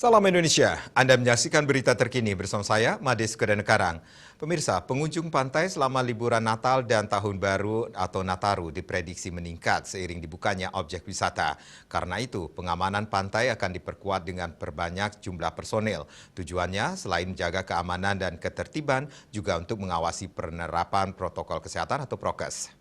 Salam Indonesia, Anda menyaksikan berita terkini bersama saya, Mades Kedanekarang. Pemirsa, pengunjung pantai selama liburan Natal dan Tahun Baru atau Nataru diprediksi meningkat seiring dibukanya objek wisata. Karena itu, pengamanan pantai akan diperkuat dengan perbanyak jumlah personel. Tujuannya selain menjaga keamanan dan ketertiban, juga untuk mengawasi penerapan protokol kesehatan atau prokes.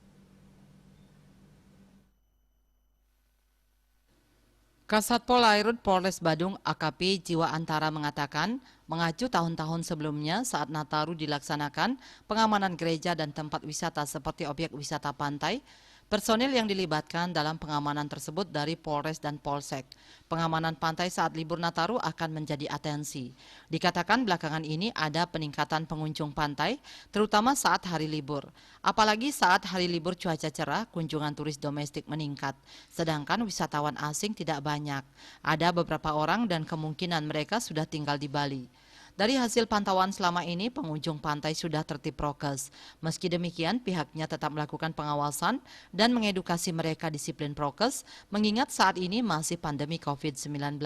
Kasatpol Airut Polres Badung AKP Jiwa Antara mengatakan, mengacu tahun-tahun sebelumnya saat Nataru dilaksanakan, pengamanan gereja dan tempat wisata seperti objek wisata pantai, personil yang dilibatkan dalam pengamanan tersebut dari Polres dan Polsek. Pengamanan pantai saat libur Nataru akan menjadi atensi. Dikatakan belakangan ini ada peningkatan pengunjung pantai, terutama saat hari libur. Apalagi saat hari libur cuaca cerah, kunjungan turis domestik meningkat. Sedangkan wisatawan asing tidak banyak. Ada beberapa orang dan kemungkinan mereka sudah tinggal di Bali. Dari hasil pantauan selama ini, pengunjung pantai sudah tertib prokes. Meski demikian, pihaknya tetap melakukan pengawasan dan mengedukasi mereka disiplin prokes, mengingat saat ini masih pandemi COVID-19.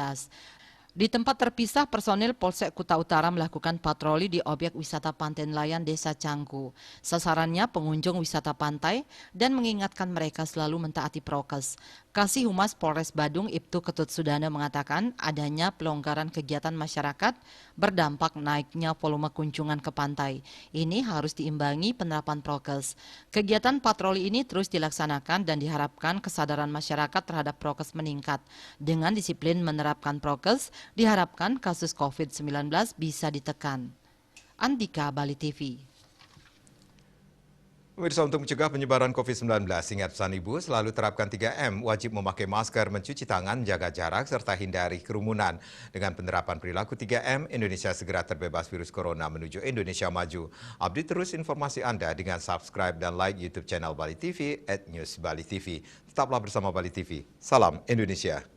Di tempat terpisah, personil Polsek Kuta Utara melakukan patroli di objek wisata pantai nelayan Desa Canggu. Sasarannya pengunjung wisata pantai dan mengingatkan mereka selalu mentaati prokes. Kasih Humas Polres Badung Ibtu Ketut Sudana mengatakan adanya pelonggaran kegiatan masyarakat berdampak naiknya volume kunjungan ke pantai. Ini harus diimbangi penerapan prokes. Kegiatan patroli ini terus dilaksanakan dan diharapkan kesadaran masyarakat terhadap prokes meningkat. Dengan disiplin menerapkan prokes, diharapkan kasus COVID-19 bisa ditekan. Andika, Bali TV. Pemirsa, untuk mencegah penyebaran COVID-19, ingat pesan Ibu, selalu terapkan 3M, wajib memakai masker, mencuci tangan, jaga jarak, serta hindari kerumunan. Dengan penerapan perilaku 3M, Indonesia segera terbebas virus corona menuju Indonesia maju. Update terus informasi Anda dengan subscribe dan like YouTube channel Bali TV @newsbalitv. Tetaplah bersama Bali TV. Salam Indonesia.